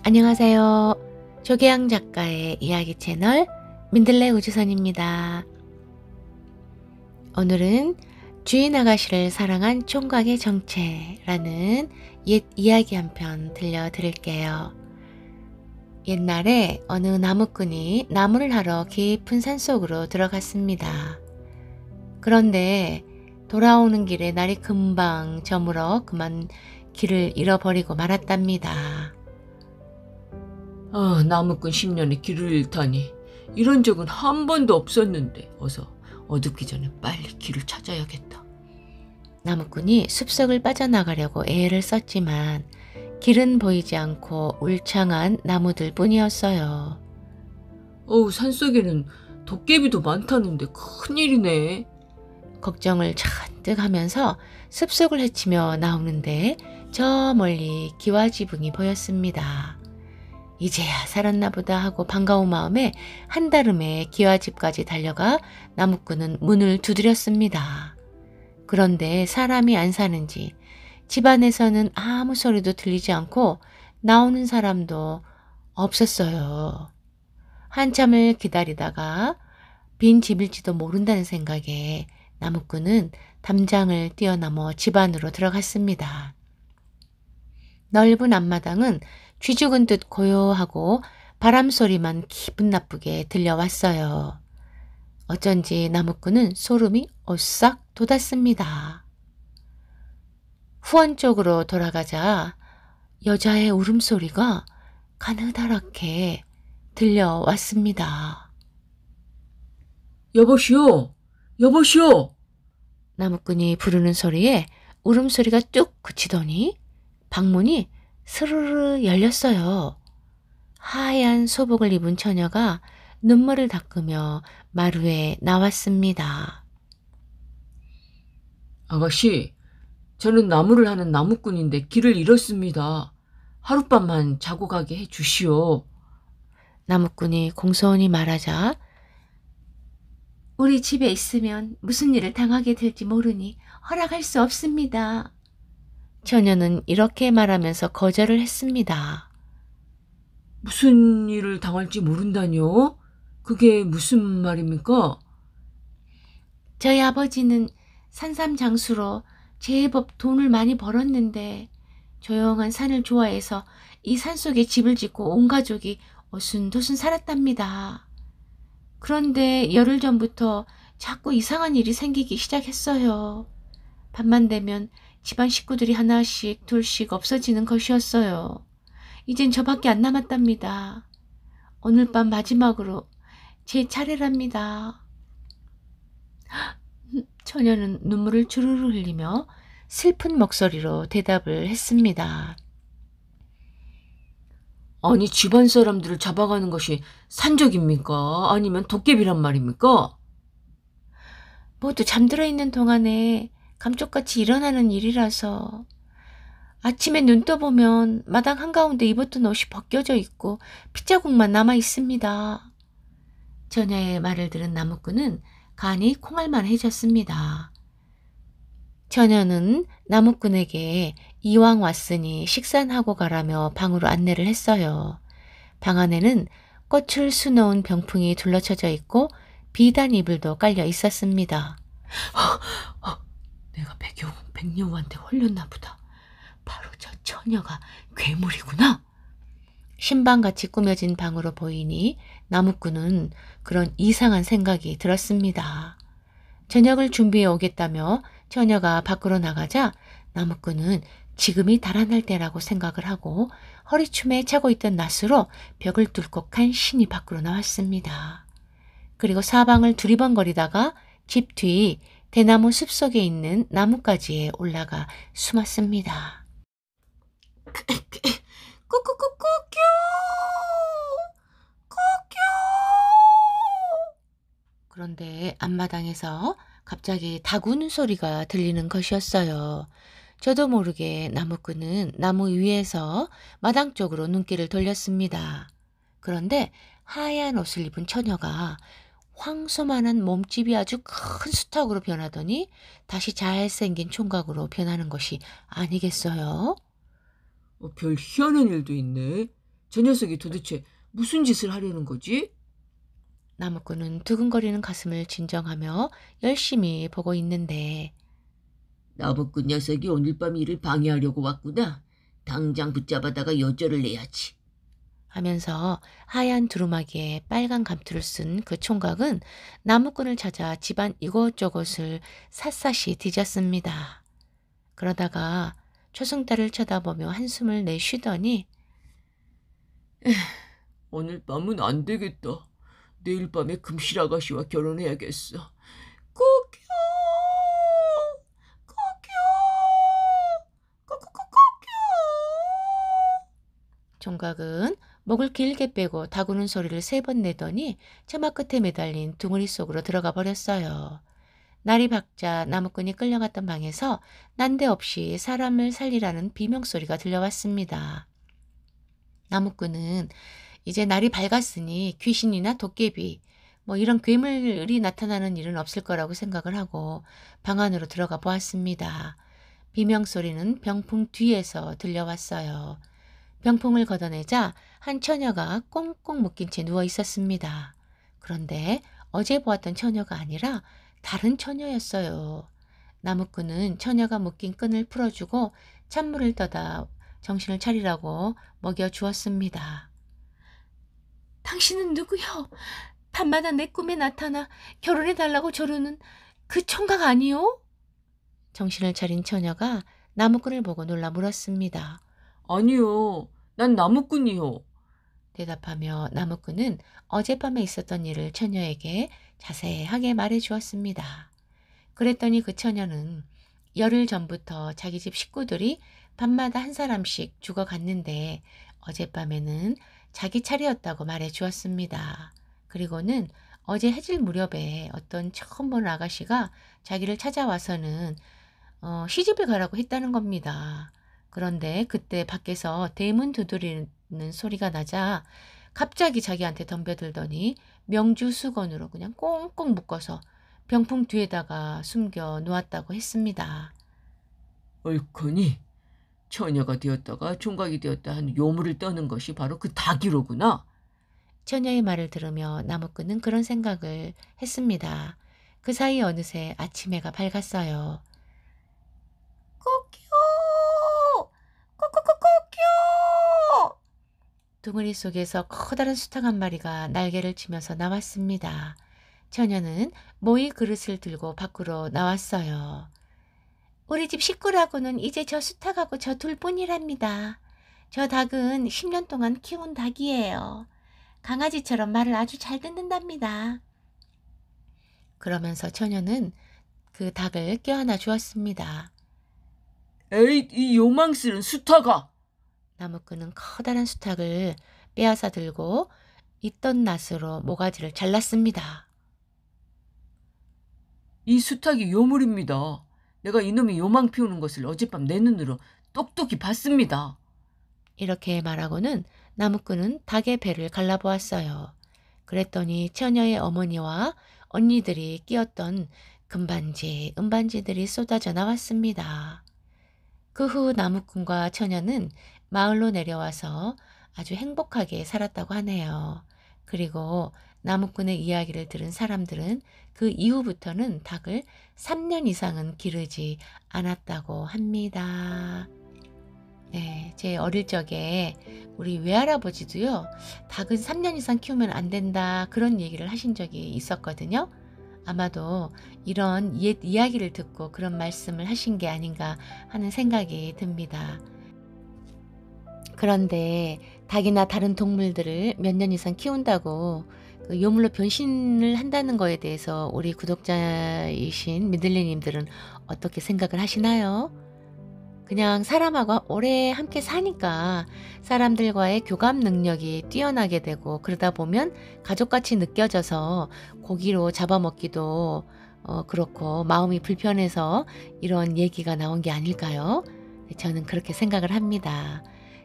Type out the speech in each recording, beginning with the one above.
안녕하세요. 조계양 작가의 이야기 채널 민들레 우주선입니다. 오늘은 주인 아가씨를 사랑한 총각의 정체라는 옛 이야기 한 편 들려드릴게요. 옛날에 어느 나무꾼이 나무를 하러 깊은 산속으로 들어갔습니다. 그런데 돌아오는 길에 날이 금방 저물어 그만 길을 잃어버리고 말았답니다. 나무꾼 10년에 길을 잃다니. 이런 적은 한 번도 없었는데 어서 어둡기 전에 빨리 길을 찾아야겠다. 나무꾼이 숲속을 빠져나가려고 애를 썼지만 길은 보이지 않고 울창한 나무들 뿐이었어요. 산속에는 도깨비도 많다는데 큰일이네. 걱정을 잔뜩 하면서 숲속을 헤치며 나오는데 저 멀리 기와지붕이 보였습니다. 이제야 살았나 보다 하고 반가운 마음에 한달음에 기와집까지 달려가 나무꾼은 문을 두드렸습니다. 그런데 사람이 안 사는지 집안에서는 아무 소리도 들리지 않고 나오는 사람도 없었어요. 한참을 기다리다가 빈 집일지도 모른다는 생각에 나무꾼은 담장을 뛰어넘어 집 안으로 들어갔습니다. 넓은 앞마당은 쥐 죽은 듯 고요하고 바람소리만 기분 나쁘게 들려왔어요. 어쩐지 나무꾼은 소름이 오싹 돋았습니다. 후원 쪽으로 돌아가자 여자의 울음소리가 가느다랗게 들려왔습니다. 여보시오! 여보시오! 나무꾼이 부르는 소리에 울음소리가 뚝 그치더니 방문이 스르르 열렸어요. 하얀 소복을 입은 처녀가 눈물을 닦으며 마루에 나왔습니다. 아가씨, 저는 나무를 하는 나무꾼인데 길을 잃었습니다. 하룻밤만 자고 가게 해주시오. 나무꾼이 공손히 말하자 우리 집에 있으면 무슨 일을 당하게 될지 모르니 허락할 수 없습니다. 처녀는 이렇게 말하면서 거절을 했습니다. 무슨 일을 당할지 모른다뇨? 그게 무슨 말입니까? 저희 아버지는 산삼장수로 제법 돈을 많이 벌었는데 조용한 산을 좋아해서 이 산속에 집을 짓고 온 가족이 어순도순 살았답니다. 그런데 열흘 전부터 자꾸 이상한 일이 생기기 시작했어요. 밤만 되면 집안 식구들이 하나씩 둘씩 없어지는 것이었어요. 이젠 저밖에 안 남았답니다. 오늘 밤 마지막으로 제 차례랍니다. 처녀는 눈물을 주르르 흘리며 슬픈 목소리로 대답을 했습니다. 아니, 집안 사람들을 잡아가는 것이 산적입니까? 아니면 도깨비란 말입니까? 모두 잠들어 있는 동안에 감쪽같이 일어나는 일이라서 아침에 눈 떠보면 마당 한가운데 입었던 옷이 벗겨져 있고 핏자국만 남아 있습니다. 처녀의 말을 들은 나무꾼은 간이 콩알만해졌습니다. 처녀는 나무꾼에게 이왕 왔으니 식사하고 가라며 방으로 안내를 했어요. 방 안에는 꽃을 수놓은 병풍이 둘러쳐져 있고 비단 이불도 깔려 있었습니다. 내가 백여우한테 홀렸나 보다. 바로 저 처녀가 괴물이구나. 신방같이 꾸며진 방으로 보이니 나무꾼은 그런 이상한 생각이 들었습니다. 저녁을 준비해 오겠다며 처녀가 밖으로 나가자 나무꾼은 지금이 달아날 때라고 생각을 하고 허리춤에 차고 있던 낫으로 벽을 뚫고 간신히 밖으로 나왔습니다. 그리고 사방을 두리번거리다가 집 뒤 대나무 숲속에 있는 나뭇가지에 올라가 숨었습니다. 꾸꾸꾸꾸끼 꾸끼. 그런데 앞마당에서 갑자기 닭 우는 소리가 들리는 것이었어요. 저도 모르게 나무꾼은 나무 위에서 마당 쪽으로 눈길을 돌렸습니다. 그런데 하얀 옷을 입은 처녀가 황소만한 몸집이 아주 큰 수탉으로 변하더니 다시 잘생긴 총각으로 변하는 것이 아니겠어요? 별 희한한 일도 있네. 저 녀석이 도대체 무슨 짓을 하려는 거지? 나무꾼은 두근거리는 가슴을 진정하며 열심히 보고 있는데 나무꾼 녀석이 오늘 밤 일을 방해하려고 왔구나. 당장 붙잡아다가 여절을 내야지. 하면서 하얀 두루마기에 빨간 감투를 쓴 그 총각은 나무꾼을 찾아 집안 이곳저곳을 샅샅이 뒤졌습니다. 그러다가 초승달을 쳐다보며 한숨을 내쉬더니 오늘 밤은 안 되겠다. 내일 밤에 금실 아가씨와 결혼해야겠어. 꼭요, 꼭요, 꼭꼭꼭꼭요. 총각은 목을 길게 빼고 다구는 소리를 3번 내더니 처마 끝에 매달린 둥우리 속으로 들어가 버렸어요. 날이 밝자 나무꾼이 끌려갔던 방에서 난데없이 사람을 살리라는 비명소리가 들려왔습니다. 나무꾼은 이제 날이 밝았으니 귀신이나 도깨비 뭐 이런 괴물이 나타나는 일은 없을 거라고 생각을 하고 방 안으로 들어가 보았습니다. 비명소리는 병풍 뒤에서 들려왔어요. 병풍을 걷어내자 한 처녀가 꽁꽁 묶인 채 누워 있었습니다. 그런데 어제 보았던 처녀가 아니라 다른 처녀였어요. 나무꾼은 처녀가 묶인 끈을 풀어주고 찬물을 떠다 정신을 차리라고 먹여주었습니다. 당신은 누구요? 밤마다 내 꿈에 나타나 결혼해달라고 조르는 그 총각 아니요? 정신을 차린 처녀가 나무꾼을 보고 놀라 물었습니다. 아니요, 난 나무꾼이요. 대답하며 나무꾼은 어젯밤에 있었던 일을 처녀에게 자세하게 말해 주었습니다. 그랬더니 그 처녀는 열흘 전부터 자기 집 식구들이 밤마다 한 사람씩 죽어갔는데 어젯밤에는 자기 차례였다고 말해 주었습니다. 그리고는 어제 해질 무렵에 어떤 처음 본 아가씨가 자기를 찾아와서는 시집을 가라고 했다는 겁니다. 그런데 그때 밖에서 대문 두드리는 소리가 나자 갑자기 자기한테 덤벼들더니 명주수건으로 그냥 꽁꽁 묶어서 병풍 뒤에다가 숨겨 놓았다고 했습니다. 옳거니 처녀가 되었다가 총각이 되었다 하는 요물을 떠는 것이 바로 그 닭이로구나. 처녀의 말을 들으며 나무꾼은 그런 생각을 했습니다. 그 사이 어느새 아침 해가 밝았어요. 꼭요, 꼭꼭꼭꼭요. 둥우리 속에서 커다란 수탉 한 마리가 날개를 치면서 나왔습니다. 처녀는 모이 그릇을 들고 밖으로 나왔어요. 우리 집 식구라고는 이제 저 수탉하고 저 둘뿐이랍니다. 저 닭은 10년 동안 키운 닭이에요. 강아지처럼 말을 아주 잘 듣는답니다. 그러면서 처녀는 그 닭을 껴안아 주었습니다. 에이, 이 요망스런 수탉아. 나무꾼은 커다란 수탉을 빼앗아 들고 있던 낫으로 모가지를 잘랐습니다. 이 수탉이 요물입니다. 내가 이놈이 요망 피우는 것을 어젯밤 내 눈으로 똑똑히 봤습니다. 이렇게 말하고는 나무꾼은 닭의 배를 갈라보았어요. 그랬더니 처녀의 어머니와 언니들이 끼었던 금반지, 은반지들이 쏟아져 나왔습니다. 그 후 나무꾼과 처녀는 마을로 내려와서 아주 행복하게 살았다고 하네요. 그리고 나무꾼의 이야기를 들은 사람들은 그 이후부터는 닭을 3년 이상은 기르지 않았다고 합니다. 네, 제 어릴 적에 우리 외할아버지도요, 닭은 3년 이상 키우면 안 된다 그런 얘기를 하신 적이 있었거든요. 아마도 이런 옛 이야기를 듣고 그런 말씀을 하신 게 아닌가 하는 생각이 듭니다. 그런데 닭이나 다른 동물들을 몇 년 이상 키운다고 그 요물로 변신을 한다는 거에 대해서 우리 구독자이신 미들리님들은 어떻게 생각을 하시나요? 그냥 사람하고 오래 함께 사니까 사람들과의 교감 능력이 뛰어나게 되고 그러다 보면 가족같이 느껴져서 고기로 잡아먹기도 그렇고 마음이 불편해서 이런 얘기가 나온 게 아닐까요? 저는 그렇게 생각을 합니다.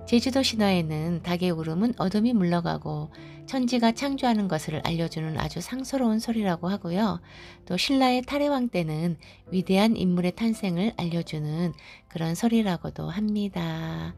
제주도 신화에는 닭의 울음은 어둠이 물러가고 천지가 창조하는 것을 알려주는 아주 상스러운 소리라고 하고요. 또 신라의 탈해왕 때는 위대한 인물의 탄생을 알려주는 그런 소리라고도 합니다.